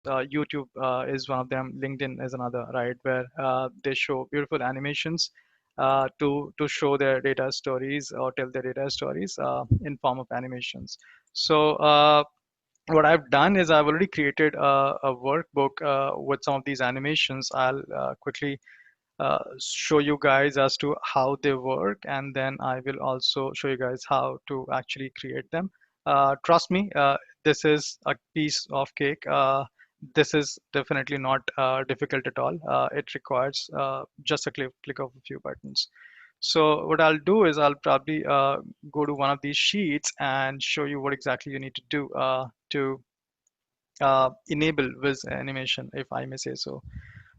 YouTube is one of them, LinkedIn is another, right? Where they show beautiful animations to show their data stories or tell their data stories in form of animations. So what I've done is I've already created a workbook with some of these animations. I'll quickly show you guys as to how they work, and then I will also show you guys how to actually create them. Trust me, this is a piece of cake. This is definitely not difficult at all. It requires just a click of a few buttons. So what I'll do is I'll probably go to one of these sheets and show you what exactly you need to do to enable Viz animation, if I may say so.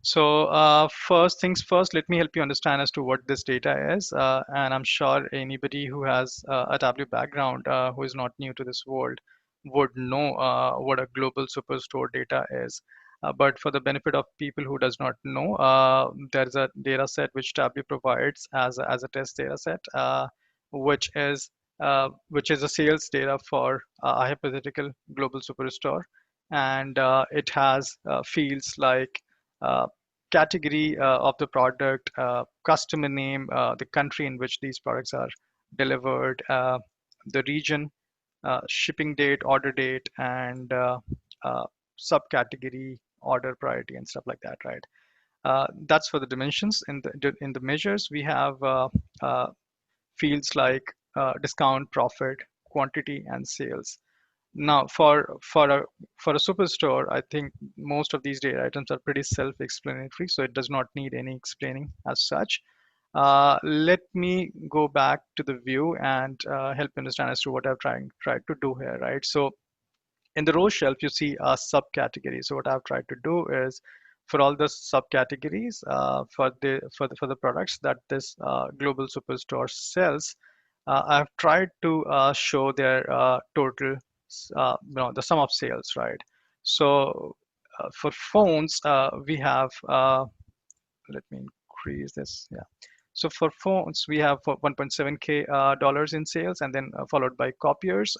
So first things first, let me help you understand as to what this data is. And I'm sure anybody who has a Tableau background, who is not new to this world, would know what a global superstore data is. But for the benefit of people who does not know, there is a data set which Tableau provides as a test data set, which is a sales data for a hypothetical global superstore, and it has fields like uh, category of the product, customer name, the country in which these products are delivered, the region, shipping date, order date, and uh, subcategory, order priority, and stuff like that, right? That's for the dimensions. In the measures, we have fields like discount, profit, quantity, and sales. Now, for a superstore, I think most of these data items are pretty self-explanatory, so it does not need any explaining as such. Let me go back to the view and help you understand as to what I've tried to do here, right? So in the row shelf, you see a subcategory. So what I've tried to do is for all the subcategories for the products that this global superstore sells, I've tried to show their total, the sum of sales, right? So for phones, we have, let me increase this. Yeah. So for phones, we have for 1.7K dollars in sales, and then followed by copiers.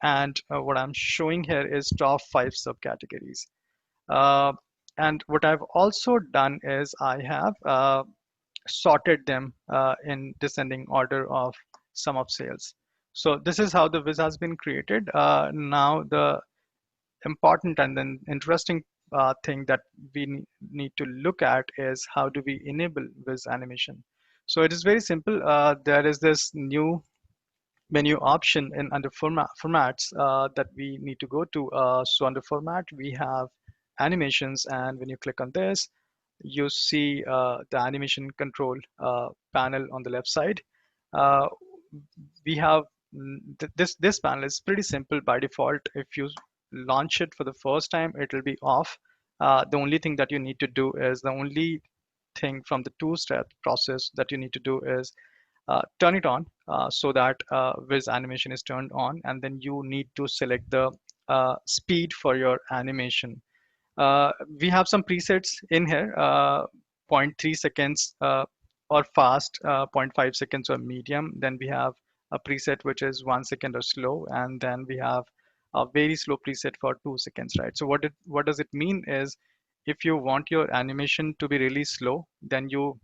And what I'm showing here is top 5 subcategories. Uh, and what I've also done is I have sorted them in descending order of sum of sales. So this is how the Viz has been created. Now the important and then interesting thing that we need to look at is how do we enable Viz animation. So it is very simple. There is this new menu option in under formats that we need to go to. So under format, we have animations, and when you click on this, you see the animation control panel on the left side. Uh, we have this panel is pretty simple by default. If you launch it for the first time, it will be off. The only thing that you need to do is the only thing from the two-step process that you need to do is turn it on so that Viz animation is turned on, and then you need to select the speed for your animation. We have some presets in here, 0.3 seconds or fast, 0.5 seconds or medium. Then we have a preset which is 1 second or slow, and then we have a very slow preset for 2 seconds, right? So what does it mean is if you want your animation to be really slow, then you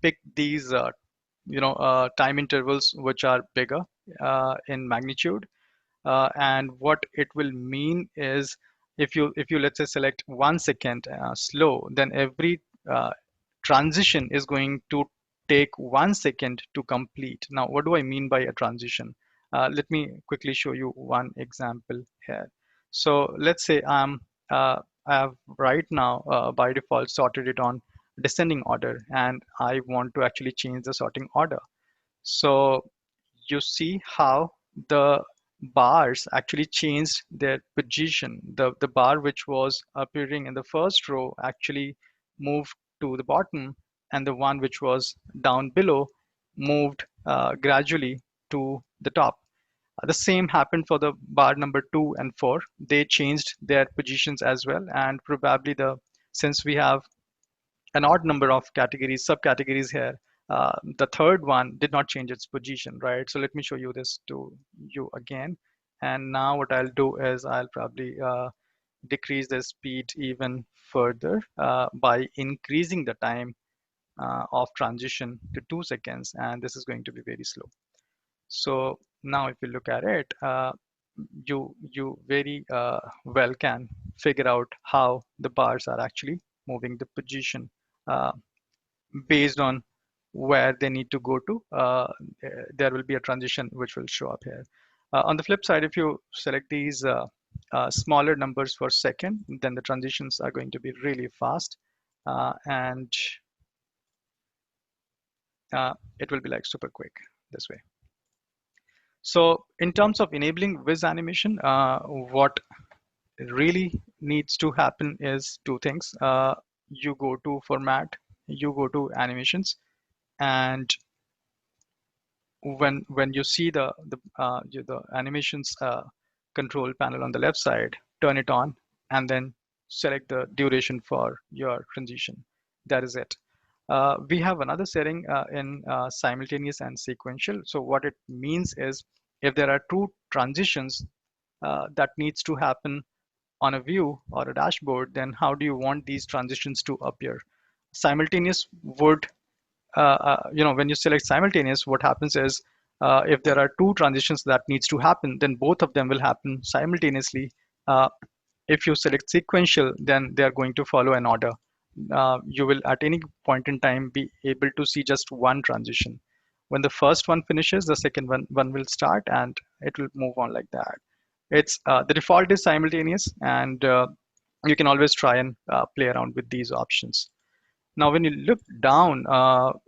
pick these time intervals which are bigger in magnitude, and what it will mean is if you let's say select 1 second slow, then every transition is going to take 1 second to complete. Now what do I mean by a transition? Let me quickly show you one example here. So let's say I have right now by default sorted it on descending order, and I want to actually change the sorting order. So you see how the bars actually changed their position. The bar which was appearing in the first row actually moved to the bottom, and the one which was down below moved gradually to the top. The same happened for the bar number 2 and 4. They changed their positions as well, and probably since we have an odd number of categories, subcategories here. The third one did not change its position, right? So let me show you this to you again. And now what I'll do is I'll probably decrease the speed even further by increasing the time of transition to 2 seconds, and this is going to be very slow. So now if you look at it, you very well can figure out how the bars are actually moving the position uh, based on where they need to go to. There will be a transition which will show up here. On the flip side, if you select these smaller numbers per second, then the transitions are going to be really fast, and it will be like super quick this way. So in terms of enabling Viz animation, what really needs to happen is two things. You go to format, you go to animations, and when you see the animations control panel on the left side, turn it on, and then select the duration for your transition. That is it. We have another setting in simultaneous and sequential. So what it means is if there are two transitions that needs to happen on a view or a dashboard, then how do you want these transitions to appear? Simultaneous would, when you select simultaneous, what happens is if there are two transitions that needs to happen, then both of them will happen simultaneously. Uh, if you select sequential, then they are going to follow an order. You will at any point in time be able to see just one transition. When the first one finishes, the second one will start, and it will move on like that. It's the default is simultaneous, and you can always try and play around with these options. Now, when you look down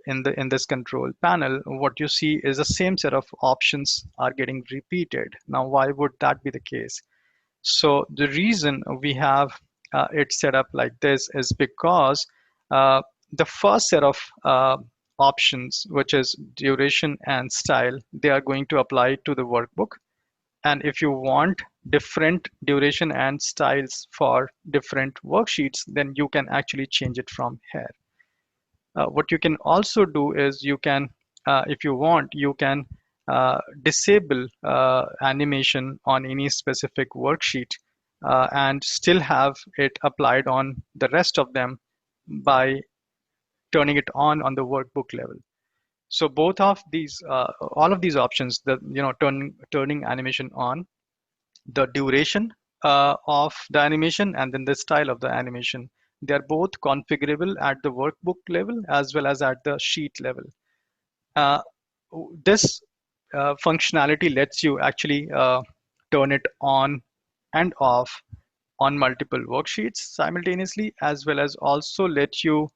in this control panel, what you see is the same set of options are getting repeated. Now, why would that be the case? So the reason we have it set up like this is because uh, the first set of options, which is duration and style, they are going to apply to the workbook. And if you want different duration and styles for different worksheets, then you can actually change it from here. What you can also do is you can, if you want, you can disable animation on any specific worksheet and still have it applied on the rest of them by turning it on the workbook level. So both of these, all of these options, the turning animation on, the duration of the animation, and then the style of the animation. They are both configurable at the workbook level as well as at the sheet level. Uh, this functionality lets you actually turn it on and off on multiple worksheets simultaneously, as well as also let you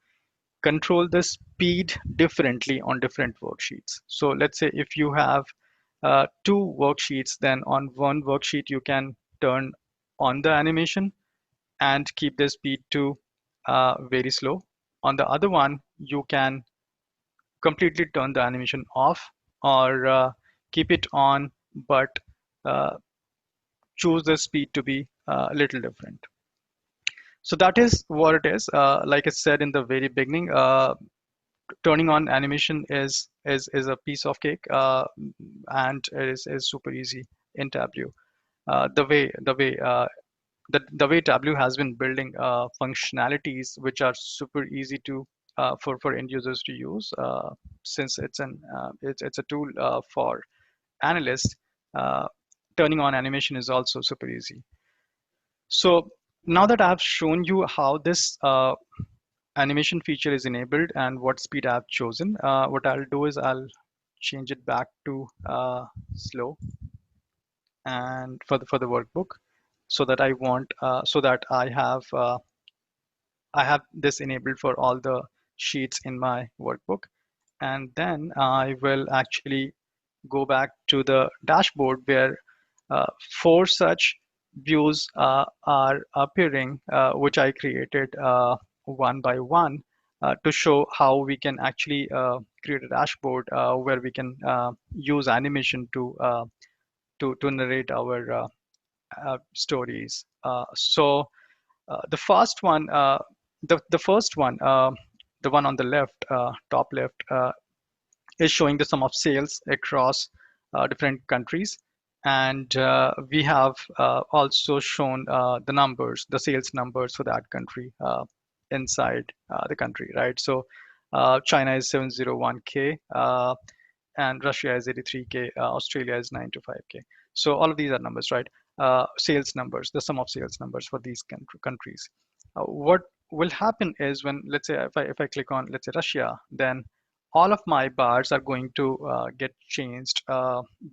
control the speed differently on different worksheets. So let's say if you have two worksheets, then on one worksheet you can turn on the animation and keep the speed to very slow. On the other one, you can completely turn the animation off or keep it on, but uh, choose the speed to be a little different. So that is what it is. Like I said in the very beginning, turning on animation is a piece of cake, and is super easy in Tableau. The way Tableau has been building functionalities which are super easy to for end users to use, since it's a tool for analysts. Uh, Turning on animation is also super easy. So now that I've shown you how this animation feature is enabled and what speed I've chosen, what I'll do is I'll change it back to slow and for the workbook, so that I have this enabled for all the sheets in my workbook. And then I will actually go back to the dashboard where four such views are appearing, which I created one by one to show how we can actually create a dashboard where we can use animation to narrate our stories. The first one, the first one, the one on the left, top left, is showing the sum of sales across different countries. And we have also shown the numbers, the sales numbers for that country inside the country, right? So China is 701K, and Russia is 83K, Australia is 925K. So all of these are numbers, right? Sales numbers, the sum of sales numbers for these countries. What will happen is when, let's say, if I click on, let's say, Russia, then all of my bars are going to get changed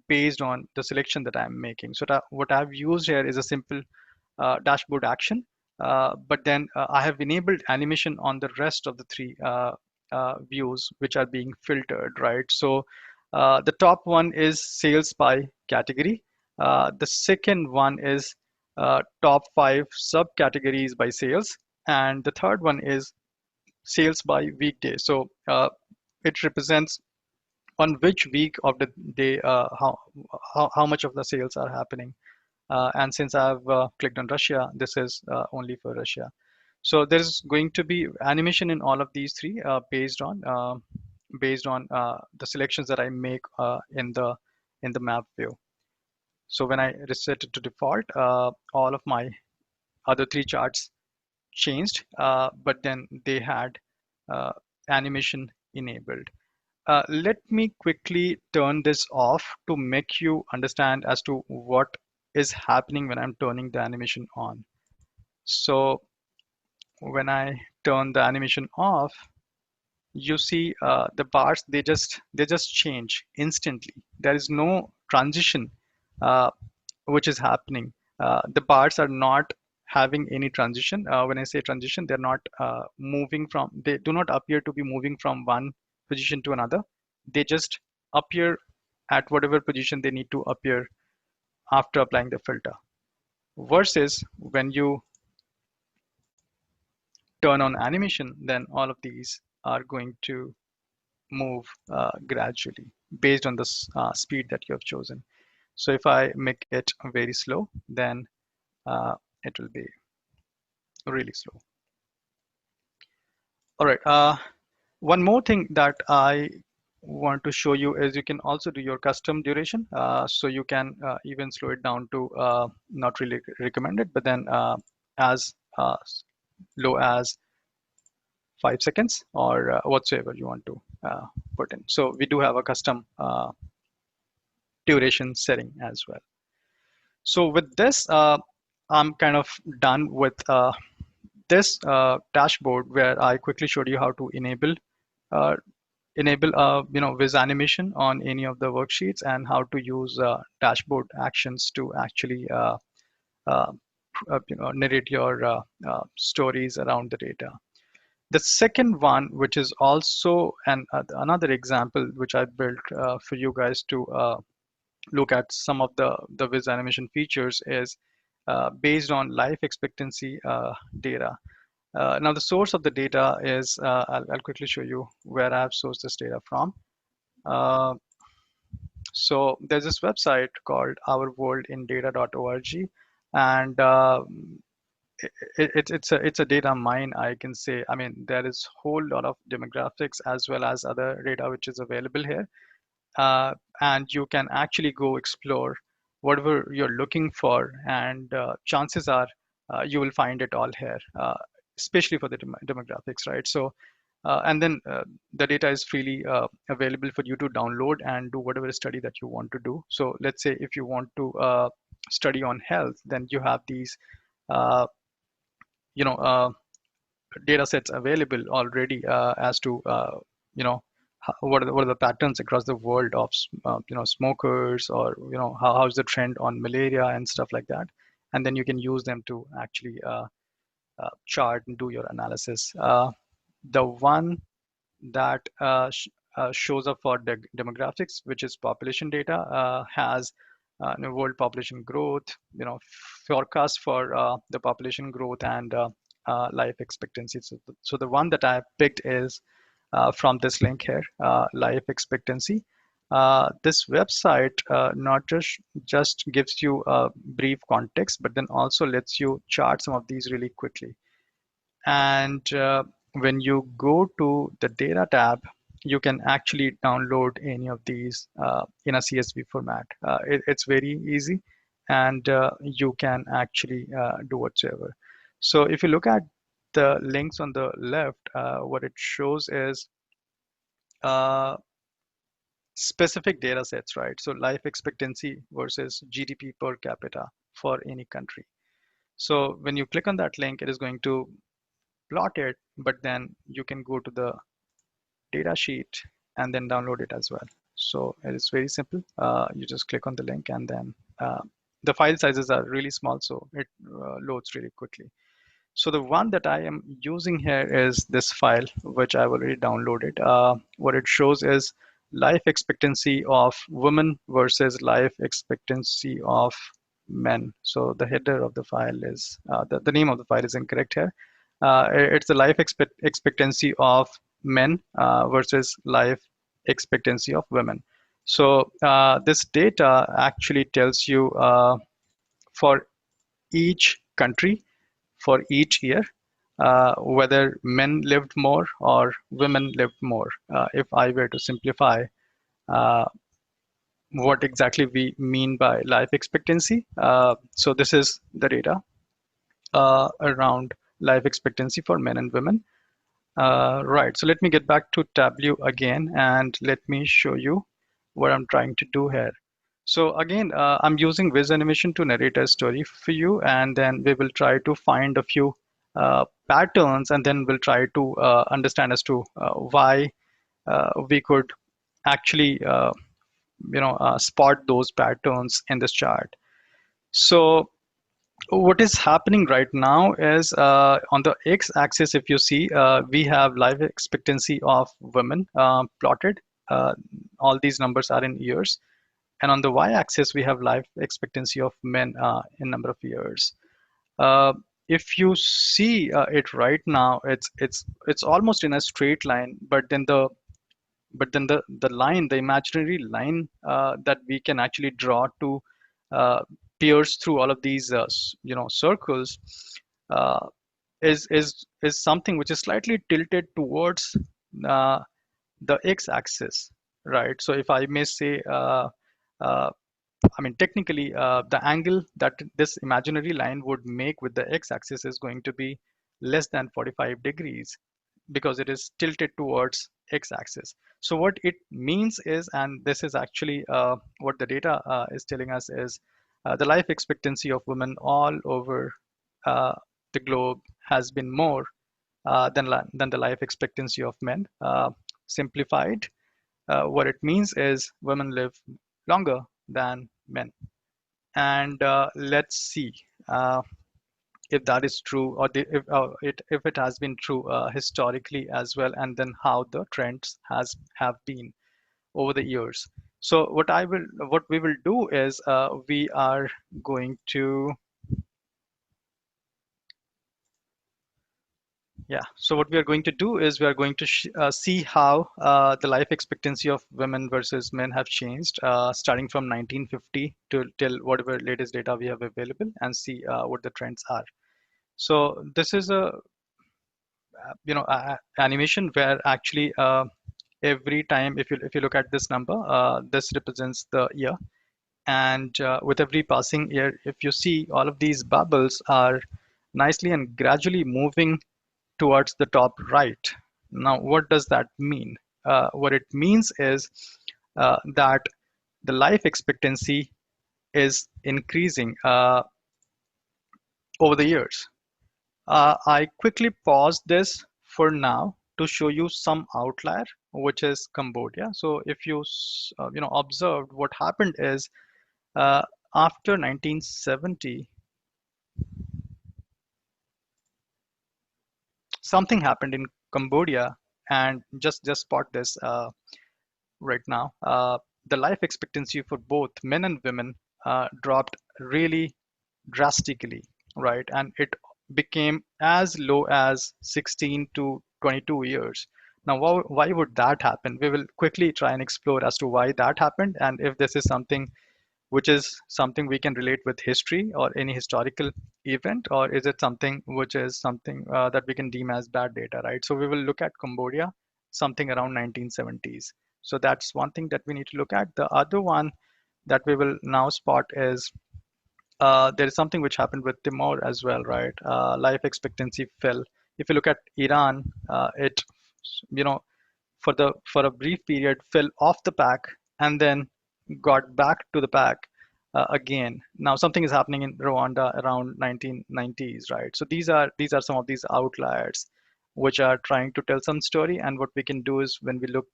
based on the selection that I'm making. So what I've used here is a simple dashboard action, but then I have enabled animation on the rest of the three views which are being filtered, right? So the top one is sales by category. The second one is top 5 subcategories by sales, and the third one is sales by weekday. So it represents on which week of the day how much of the sales are happening. And since I've clicked on Russia, this is only for Russia. So there's going to be animation in all of these three based on the selections that I make in the map view. So when I reset it to default, all of my other three charts changed, but then they had uh, animation enabled. Let me quickly turn this off to make you understand as to what is happening when I'm turning the animation on. So when I turn the animation off, you see the bars, they just change instantly. There is no transition uh, which is happening. The bars are not having any transition. When I say transition, they're not they do not appear to be moving from one position to another. They just appear at whatever position they need to appear after applying the filter. Versus when you turn on animation, then all of these are going to move gradually based on the speed that you have chosen. So if I make it very slow, then uh, it will be really slow. All right. One more thing that I want to show you is you can also do your custom duration. So you can even slow it down to not really recommended, but then as low as 5 seconds or whatsoever you want to put in. So we do have a custom duration setting as well. So with this, I'm kind of done with this dashboard where I quickly showed you how to uh, enable Viz animation on any of the worksheets and how to use dashboard actions to actually uh, narrate your stories around the data. The second one, which is also another example which I built for you guys to look at some of the Viz animation features, is based on life expectancy data. Now the source of the data is, I'll quickly show you where I've sourced this data from. Uh, so there's this website called ourworldindata.org, and it's a data mine, I can say. I mean, there is whole lot of demographics as well as other data which is available here, and you can actually go explore whatever you're looking for, and chances are you will find it all here, especially for the demographics, right? So and then the data is freely available for you to download and do whatever study that you want to do. So let's say if you want to study on health, then you have these uh, you know data sets available already as to what are the patterns across the world of smokers, or how's the trend on malaria and stuff like that, and then you can use them to actually chart and do your analysis. The one that shows up for demographics, which is population data, has world population growth, forecast for the population growth, and life expectancy. So the one that I picked is from this link here, life expectancy. This website not just gives you a brief context, but then also lets you chart some of these really quickly. And when you go to the data tab, you can actually download any of these in a CSV format. It's very easy, and you can actually do whatsoever. So if you look at the links on the left, what it shows is uh, specific data sets, right? So life expectancy versus GDP per capita for any country. So when you click on that link, it is going to plot it, but then you can go to the data sheet and then download it as well. So it is very simple. You just click on the link, and then the file sizes are really small, so it loads really quickly. So the one that I am using here is this file, which I've already downloaded. What it shows is life expectancy of women versus life expectancy of men. So the header of the file is, the name of the file is incorrect here. It's the life expectancy of men versus life expectancy of women. So this data actually tells you for each country, for each year, whether men lived more or women lived more. If I were to simplify uh, what exactly we mean by life expectancy, so this is the data around life expectancy for men and women. Right, so let me get back to Tableau again, and let me show you what I'm trying to do here. So again, I'm using Viz Animation to narrate a story for you, and then we will try to find a few patterns, and then we'll try to understand as to why we could actually, spot those patterns in this chart. So what is happening right now is on the x-axis, if you see, we have life expectancy of women plotted. Uh, all these numbers are in years. And on the y-axis, we have life expectancy of men in number of years. Uh, if you see it right now, it's almost in a straight line, but then the line, the imaginary line that we can actually draw to uh, pierce through all of these circles uh, is something which is slightly tilted towards uh, the x-axis, right? So if I may say, uh, I mean, technically, the angle that this imaginary line would make with the x-axis is going to be less than 45 degrees because it is tilted towards x-axis. So what it means is, and this is actually what the data is telling us, is the life expectancy of women all over uh, the globe has been more than the life expectancy of men. Simplified, what it means is women live longer than men. And let's see if that is true, or if it has been true historically as well, and then how the trends have been over the years. So what we will do is we are going to yeah. So what we are going to do is we are going to see how the life expectancy of women versus men have changed, starting from 1950 to till whatever latest data we have available, and see what the trends are. So this is a animation where actually every time, if you look at this number, this represents the year, and with every passing year, if you see, all of these bubbles are nicely and gradually moving towards the top right. Now, what does that mean? What it means is that the life expectancy is increasing over the years. I quickly paused this for now to show you some outlier, which is Cambodia. So if you observed, what happened is uh, after 1970, something happened in Cambodia, and just spot this right now. The life expectancy for both men and women dropped really drastically, right? And it became as low as 16 to 22 years. Now, why would that happen? We will quickly try and explore as to why that happened, and if this is something which is something we can relate with history or any historical event, or is it something which is something that we can deem as bad data, right? So we will look at Cambodia something around 1970s. So that's one thing that we need to look at. The other one that we will now spot is there is something which happened with Timor as well, right? Life expectancy fell. If you look at Iran, it, you know, for a brief period fell off the pack and then got back to the pack again. Now something is happening in Rwanda around 1990s, right? So these are some of these outliers which are trying to tell some story. And what we can do is when we look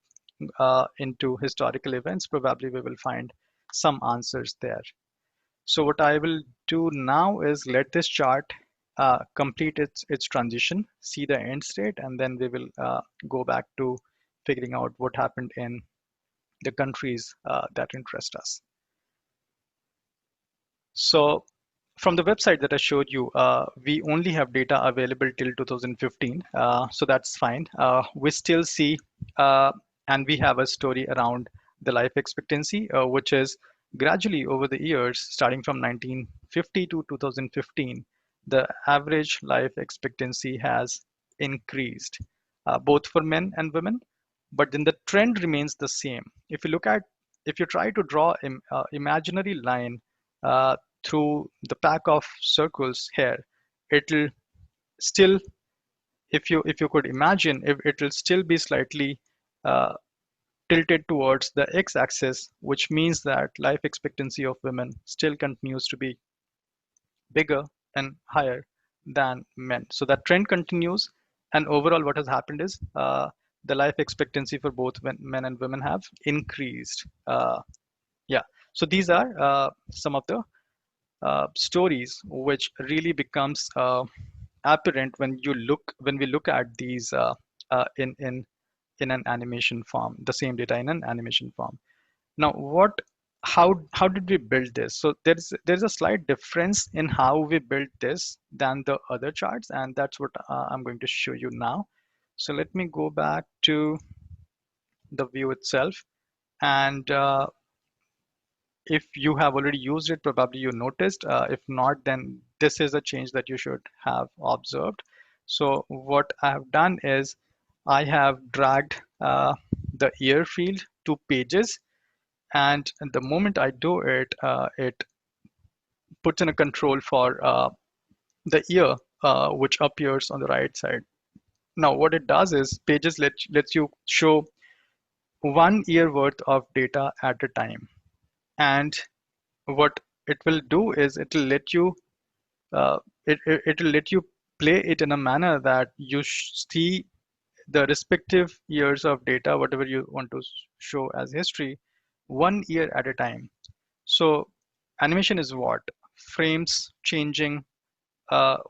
into historical events, probably we will find some answers there. So what I will do now is let this chart complete its transition, see the end state, and then we will go back to figuring out what happened in the countries that interest us. So from the website that I showed you, we only have data available till 2015, so that's fine. We still see, and we have a story around the life expectancy, which is gradually over the years, starting from 1950 to 2015, the average life expectancy has increased, both for men and women, but then the trend remains the same. If you try to draw an imaginary line uh, through the pack of circles here, it'll still, if you could imagine, if it'll still be slightly uh, tilted towards the x-axis, which means that life expectancy of women still continues to be bigger and higher than men. So that trend continues, and overall, what has happened is the life expectancy for both men and women have increased. Yeah. So these are some of the stories which really becomes apparent when we look at these in an animation form, the same data in an animation form. Now how did we build this? So there's a slight difference in how we built this than the other charts, and that's what I'm going to show you now. So let me go back to the view itself, and if you have already used it, probably you noticed. If not, then this is a change that you should have observed. So what I have done is I have dragged the year field to pages, and the moment I do it, it puts in a control for the year, which appears on the right side. Now, what it does is pages lets you show 1 year worth of data at a time, and what it will do is uh, it'll let you play it in a manner that you see the respective years of data, whatever you want to show as history, 1 year at a time. So animation is what? Frames changing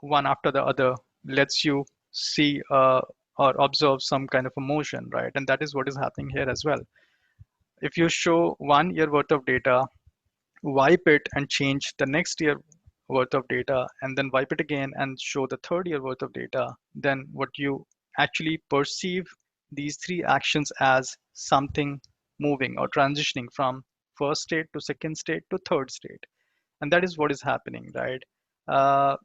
one after the other lets you see or observe some kind of a motion, right? And that is what is happening here as well. If you show 1 year worth of data, wipe it and change the next year worth of data, and then wipe it again and show the third year worth of data, then what you actually perceive these three actions as something moving or transitioning from first state to second state to third state. And that is what is happening, right? Uh,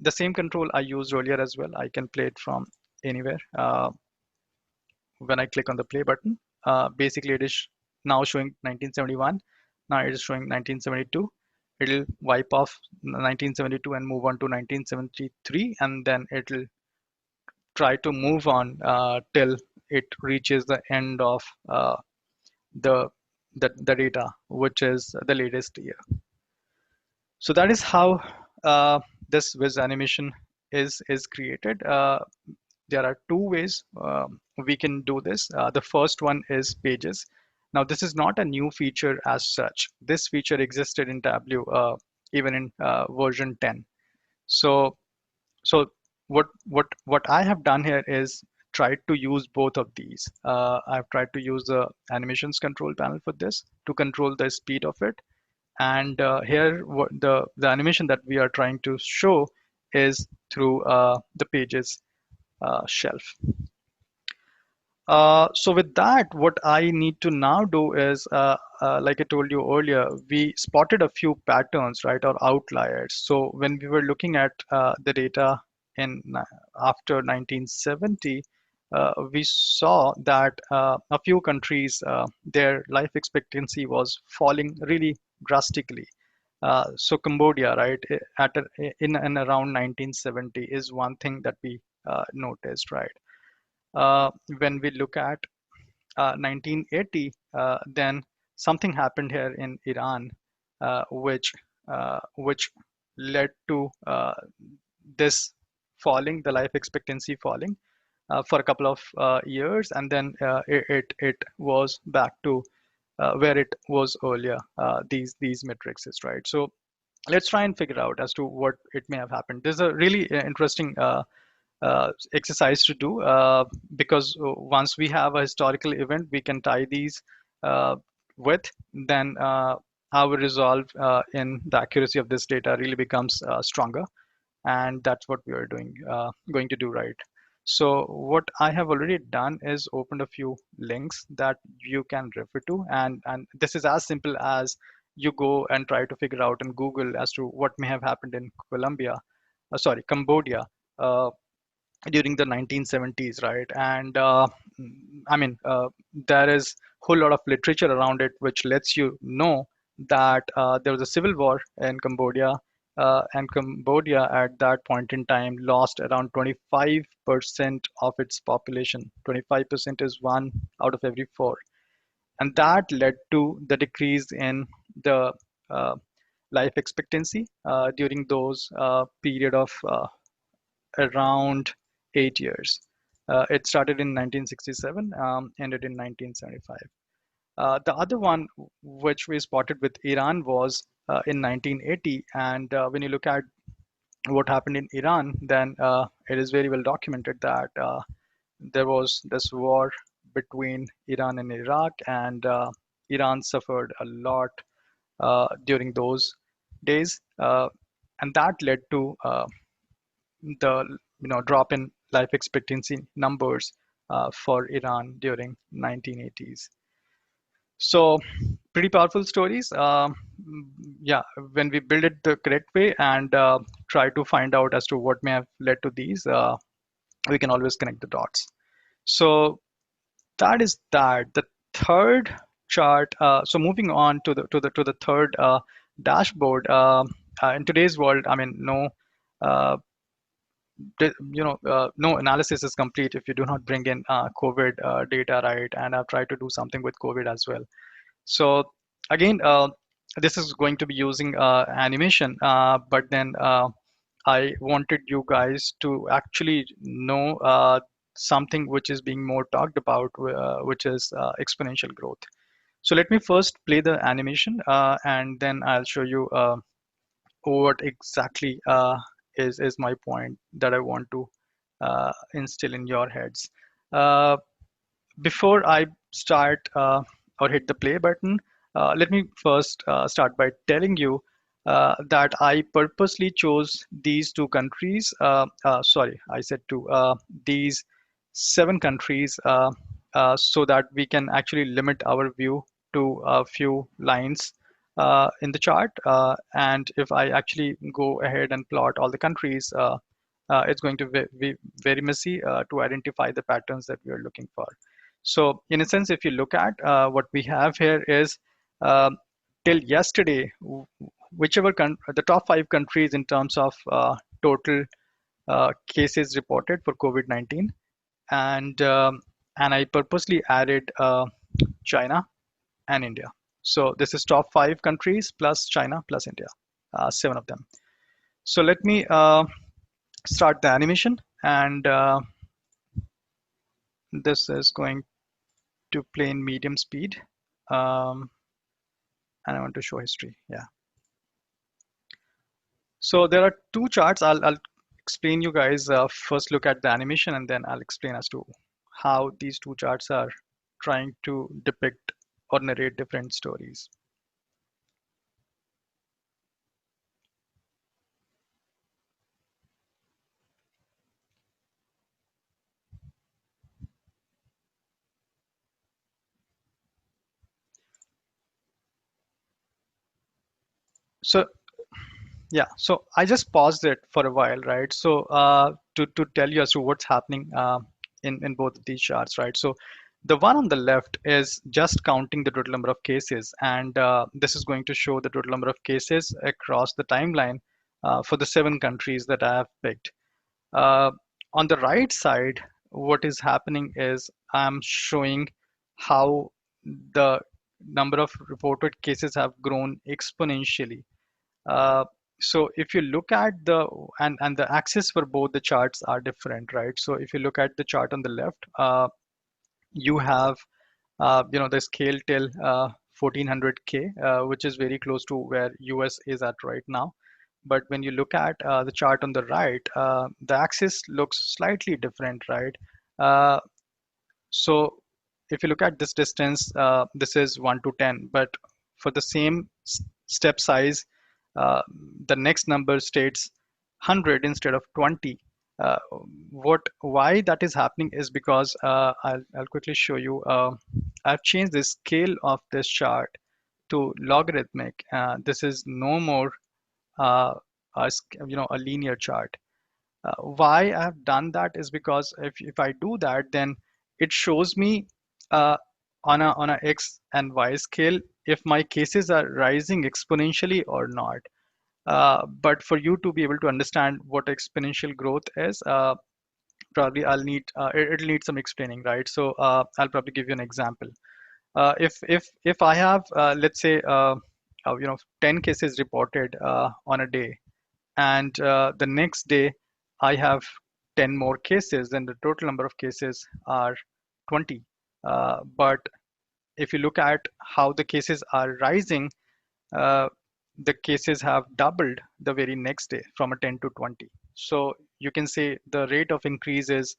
the same control I used earlier as well. I can play it from anywhere. When I click on the play button, basically it is now showing 1971. Now it is showing 1972. It'll wipe off 1972 and move on to 1973, and then it'll try to move on till it reaches the end of the, the data, which is the latest year. So that is how this Viz animation is created. There are two ways we can do this. The first one is pages. Now, this is not a new feature as such. This feature existed in Tableau even in version 10. So, so what I have done here is tried to use both of these. I've tried to use the animations control panel for this to control the speed of it. And here, what the animation that we are trying to show is through the pages shelf. So with that, what I need to now do is, like I told you earlier, we spotted a few patterns, right, or outliers. So when we were looking at the data in after 1970, we saw that a few countries, their life expectancy was falling really drastically. So Cambodia, right, in and around 1970 is one thing that we noticed, right? When we look at 1980, then something happened here in Iran, which led to this falling, the life expectancy falling for a couple of years, and then it was back to where it was earlier. These metrics is right. So let's try and figure out as to what it may have happened. There's a really interesting exercise to do because once we have a historical event, we can tie these uh, with, then our resolve in the accuracy of this data really becomes stronger, and that's what we are going to do, right? So what I have already done is opened a few links that you can refer to, and this is as simple as you go and try to figure out in Google as to what may have happened in Cambodia. Uh, During the 1970s, right? And I mean, there is a whole lot of literature around it, which lets you know that there was a civil war in Cambodia, and Cambodia at that point in time lost around 25% of its population. 25% is one out of every four, and that led to the decrease in the uh, life expectancy during those period of around 8 years. It started in 1967, ended in 1975. The other one, which we spotted with Iran, was in 1980. And when you look at what happened in Iran, then it is very well documented that there was this war between Iran and Iraq, and Iran suffered a lot during those days. And that led to the drop in life expectancy numbers for Iran during 1980s. So pretty powerful stories. Yeah, when we build it the correct way and try to find out as to what may have led to these, we can always connect the dots. So that is that. The third chart. So moving on to the third dashboard. In today's world, I mean, uh, no analysis is complete if you do not bring in COVID data, right? And I've tried to do something with COVID as well. So again, this is going to be using animation, but then I wanted you guys to actually know something which is being more talked about, which is exponential growth. So let me first play the animation, and then I'll show you what exactly is my point that I want to instill in your heads. Uh, Before I start or hit the play button, let me first start by telling you that I purposely chose these two countries. Sorry, I said two. These 7 countries, so that we can actually limit our view to a few lines in the chart. And if I actually go ahead and plot all the countries, it's going to be very messy to identify the patterns that we are looking for. So in a sense, if you look at what we have here is um, till yesterday, the top 5 countries in terms of total cases reported for COVID-19, and I purposely added China and India. So this is top 5 countries plus China plus India, 7 of them. So let me start the animation, and this is going to play in medium speed. Um, and I want to show history. Yeah. So there are 2 charts. I'll explain you guys first look at the animation, and then I'll explain as to how these 2 charts are trying to depict or narrate different stories. So yeah, so I just paused it for a while, right? So to tell you as to what's happening in both of these charts, right? So the one on the left is just counting the total number of cases, and this is going to show the total number of cases across the timeline for the 7 countries that I have picked. Uh, on the right side, what is happening is I'm showing how the number of reported cases have grown exponentially. Uh, so if you look at the and the axis for both the charts are different, right? So if you look at the chart on the left, you have the scale till 1400K, which is very close to where US is at right now. But when you look at the chart on the right, the axis looks slightly different, right? Uh, so if you look at this distance, this is 1 to 10, but for the same step size, uh, the next number states 100 instead of 20. Uh, why that is happening is because I'll quickly show you. I've changed the scale of this chart to logarithmic. This is no more a linear chart. Why I have done that is because if I do that, then it shows me uh, on a x and y scale if my cases are rising exponentially or not. But for you to be able to understand what exponential growth is, probably it'll need some explaining, right? So I'll probably give you an example. If I have let's say 10 cases reported on a day, and the next day I have 10 more cases, then the total number of cases are 20. But if you look at how the cases are rising, uh, the cases have doubled the very next day from a 10 to 20. So you can say the rate of increase is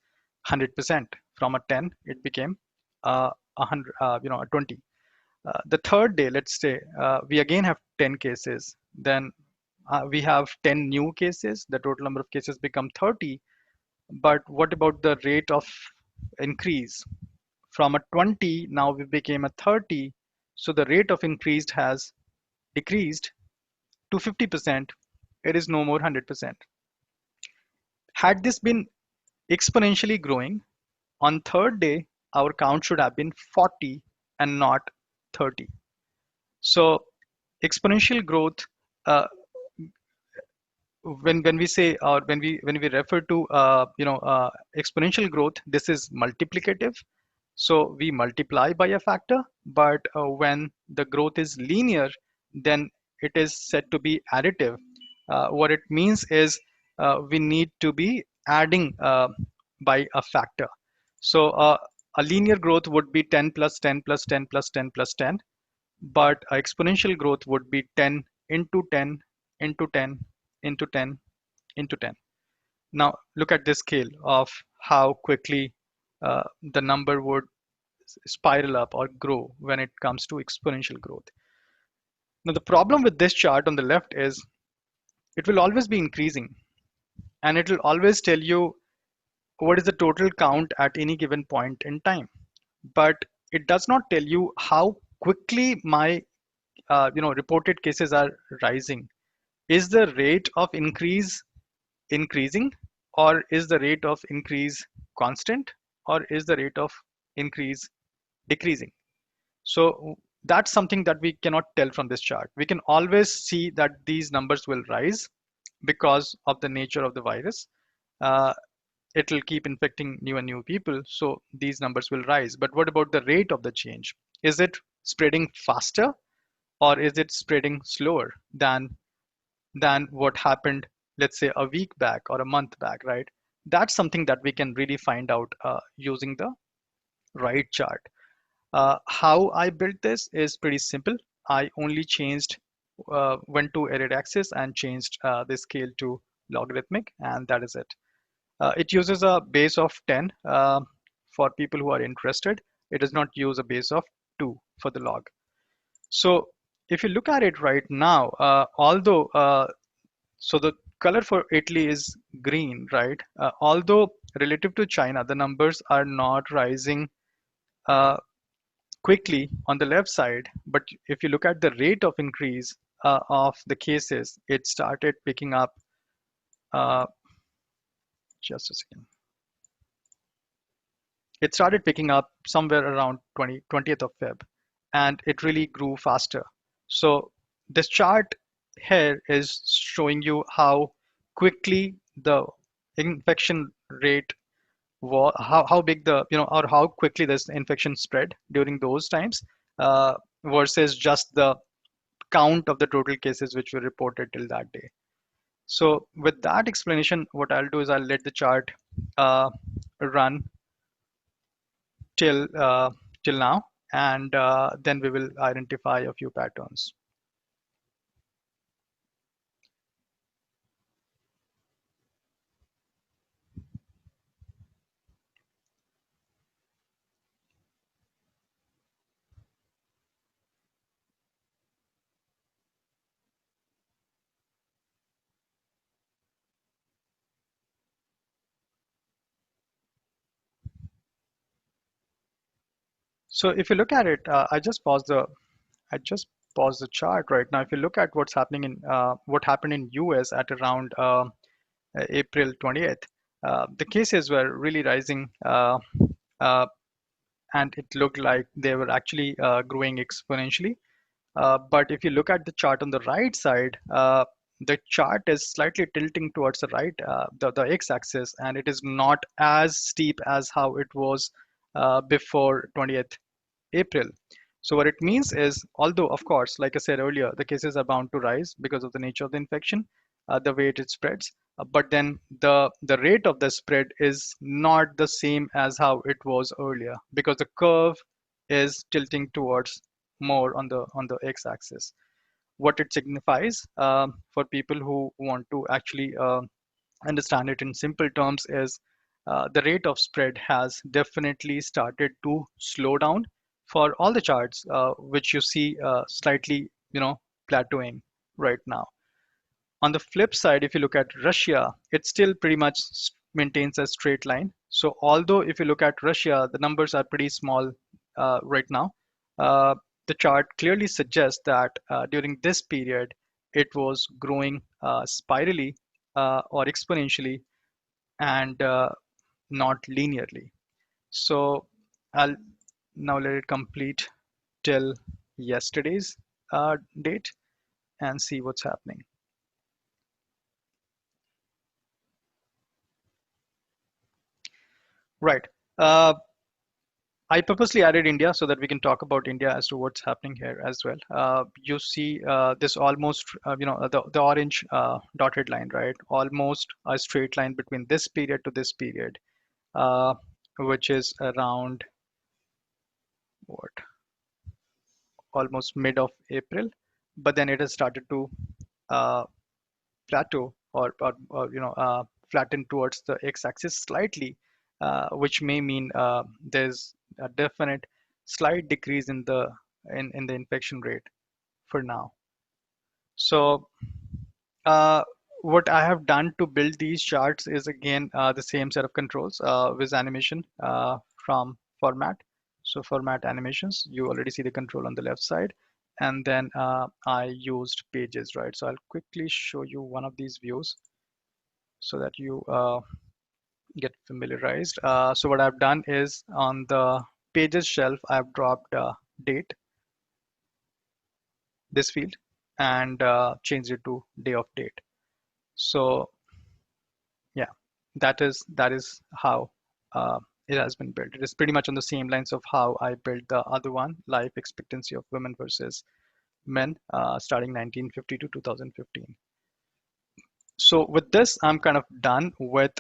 100%. From a 10, it became 100, a 20. The third day, let's say, we again have 10 cases. Then we have 10 new cases. The total number of cases become 30. But what about the rate of increase? From a 20, now we became a 30. So the rate of increase has decreased to 50%. It is no more 100%. Had this been exponentially growing, on third day, our count should have been 40 and not 30. So exponential growth, uh, when we say or when we refer to exponential growth, this is multiplicative. So we multiply by a factor, but when the growth is linear, then it is said to be additive. What it means is we need to be adding by a factor. So a linear growth would be 10 plus 10 plus 10 plus 10 plus 10, but exponential growth would be 10 into 10 into 10 into 10 into 10. Now look at this scale of how quickly the number would spiral up or grow when it comes to exponential growth. Now the problem with this chart on the left is it will always be increasing, and it will always tell you what is the total count at any given point in time. But it does not tell you how quickly my reported cases are rising. Is the rate of increase increasing, or is the rate of increase constant, or is the rate of increase decreasing? So that's something that we cannot tell from this chart. We can always see that these numbers will rise because of the nature of the virus. uh, it will keep infecting new and new people, so these numbers will rise. But what about the rate of the change? Is it spreading faster, or is it spreading slower than what happened, let's say, a week back or a month back, right? That's something that we can really find out using the right chart. How I built this is pretty simple. I only went to array axis and changed the scale to logarithmic, and that is it. It uses a base of 10 for people who are interested. It does not use a base of 2 for the log. So if you look at it right now, although so the color for Italy is green, right? Although relative to China, the numbers are not rising uh, quickly on the left side, but if you look at the rate of increase of the cases, it started picking up. Uh, just a second. it started picking up somewhere around 20th of Feb, and it really grew faster. So this chart here is showing you how quickly the infection rate was, how big the, or how quickly this infection spread during those times, uh, versus just the count of the total cases which were reported till that day. So with that explanation, what I'll do is I'll let the chart uh, run till till now, and then we will identify a few patterns. So if you look at it, I just paused the chart right now. If you look at what's happening in what happened in US at around April 20th, the cases were really rising, uh, and it looked like they were actually growing exponentially. But if you look at the chart on the right side, the chart is slightly tilting towards the right, the x-axis, and it is not as steep as how it was before 20th April. So what it means is, although of course, like I said earlier, the cases are bound to rise because of the nature of the infection, the way it spreads, but then the rate of the spread is not the same as how it was earlier, because the curve is tilting towards more on the x-axis. What it signifies, for people who want to actually understand it in simple terms, is the rate of spread has definitely started to slow down for all the charts, which you see slightly, plateauing right now. On the flip side, if you look at Russia, it still pretty much maintains a straight line. So although if you look at Russia, the numbers are pretty small right now, uh, the chart clearly suggests that during this period, it was growing spirally or exponentially, and not linearly. So I'll now let it complete till yesterday's date and see what's happening. Right. Uh, I purposely added India so that we can talk about India as to what's happening here as well. You see this almost, the orange dotted line, right? Almost a straight line between this period to this period, uh, which is around what, almost mid of April. But then it has started to uh, plateau, or flatten towards the x-axis slightly, which may mean there's a definite slight decrease in the infection rate for now. So uh, what I have done to build these charts is again the same set of controls, with animation from format. So format animations, you already see the control on the left side. And then I used pages, right? So I'll quickly show you one of these views so that you get familiarized. So what I've done is, on the pages shelf, I've dropped date, this field, and changed it to day of date. So yeah, that is how it has been built. It is pretty much on the same lines of how I built the other one, life expectancy of women versus men, starting 1950 to 2015. So with this, I'm kind of done with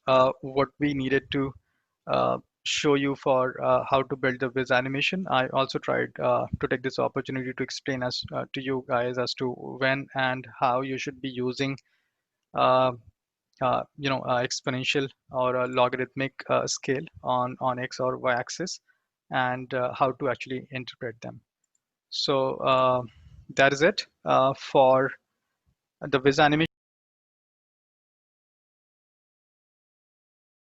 what we needed to uh, show you for how to build the Viz animation. I also tried to take this opportunity to explain as to you guys as to when and how you should be using uh, exponential or a logarithmic scale on x or y axis, and how to actually interpret them. So that is it for the Viz animation.